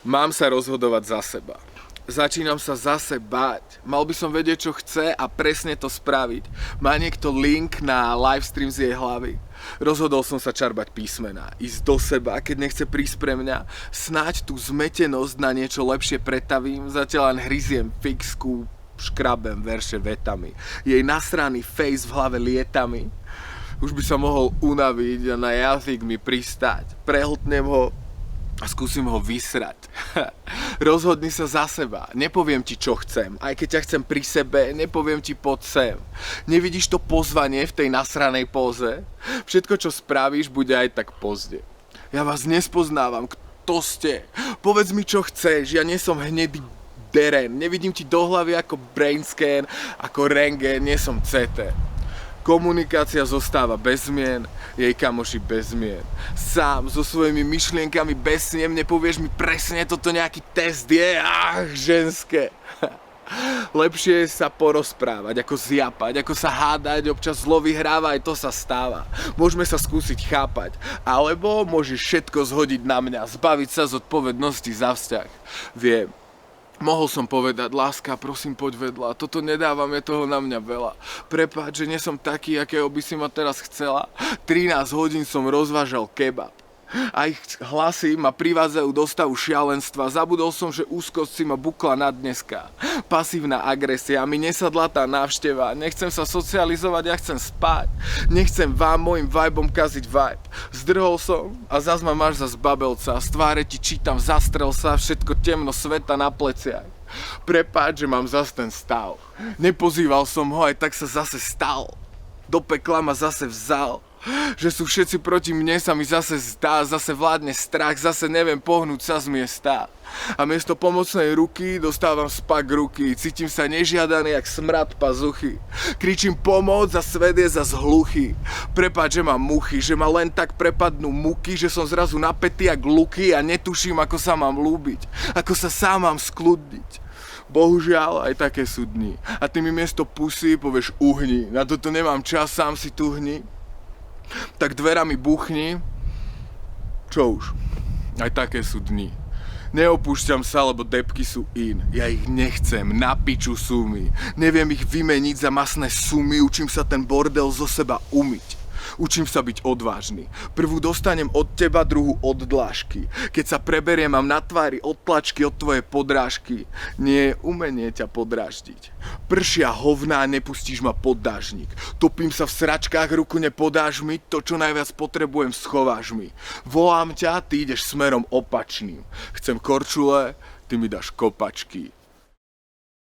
Mám sa rozhodovať za seba. Začínam sa zase báť. Mal by som vedieť, čo chce a presne to spraviť. Má niekto link na livestream z jej hlavy? Rozhodol som sa čarbať písmená, ísť do seba, keď nechce prísť pre mňa. Snáď tú zmetenosť na niečo lepšie pretavím, zatiaľ len hryziem fixku, škrabem verše vetami. Jej nasraný face v hlave lietami. Už by sa mohol unaviť a na jazyk mi pristať. Prehltnem ho a skúsim ho vysrať. Rozhodni sa za seba. Nepoviem ti, čo chcem. Aj keď ťa chcem pri sebe, nepoviem ti poď sem. Nevidíš to pozvanie v tej nasranej póze? Všetko, čo spravíš, bude aj tak pozde. Ja vás nespoznávam. Kto ste? Povedz mi, čo chceš. Ja nie som hnedý deren. Nevidím ti do hlavy ako brain scan, ako rentgen. Nie som CT. Komunikácia zostáva bez zmien, jej kamoši bez zmien. Sám, so svojimi myšlienkami bez sniem, nepovieš mi presne, toto nejaký test je, ženské. Lepšie je sa porozprávať, ako zjapať, ako sa hádať, občas zlo vyhráva, aj to sa stáva. Môžeme sa skúsiť chápať, alebo môžeš všetko zhodiť na mňa, zbaviť sa zodpovednosti za vzťah. Viem. Mohol som povedať, láska, prosím, poď vedľa, toto nedávam, je toho na mňa veľa. Prepáč, že nie som taký, akého by si ma teraz chcela. 13 hodín som rozvážal kebab. A ich hlasy ma privádzajú do stavu šialenstva. Zabudol som, že úzkosť si ma bukla na dneska. Pasívna agresia, mi nesadla tá návšteva. Nechcem sa socializovať, ja chcem spať. Nechcem vám, mojim vibom kaziť vibe. Zdrhol som a zas ma máš za zbabelca. Z tváre ti čítam, zastrel sa, všetko temno sveta na pleciach. Prepáč, že mám zas ten stav. Nepozýval som ho, aj tak sa zase stal. Do pekla ma zase vzal. Že sú všetci proti mne, sa mi zase zdá, zase vládne strach, zase neviem pohnúť sa z miesta. A miesto pomocnej ruky dostávam spak ruky, cítim sa nežiadaný jak smrad pazuchy. Kričím pomoc a svet je zas hluchý. Prepáč, že mám muchy, že ma len tak prepadnú muky, že som zrazu napätý jak luky a netuším, ako sa mám ľúbiť, ako sa sám mám skľudniť. Bohužiaľ, aj také sú dni. A ty mi miesto pusy povieš uhni, na toto nemám čas, sám si tuhni. Tak dverami buchni. Čo už? Aj také sú dni. Neopúšťam sa, lebo debky sú in. Ja ich nechcem, na piču sú mi. Neviem ich vymeniť za masné sumy. Učím sa ten bordel zo seba umyť. Učím sa byť odvážny. Prvú dostanem od teba, druhú od dlášky. Keď sa preberiem, mám na tvári odtlačky od tvojej podrážky. Nie je umenie ťa podráždiť. Pršia hovná, nepustíš ma pod dážnik. Topím sa v sračkách, ruku nepodáš mi. To, čo najviac potrebujem, schováš mi. Volám ťa, ty ideš smerom opačným. Chcem korčule, ty mi dáš kopačky.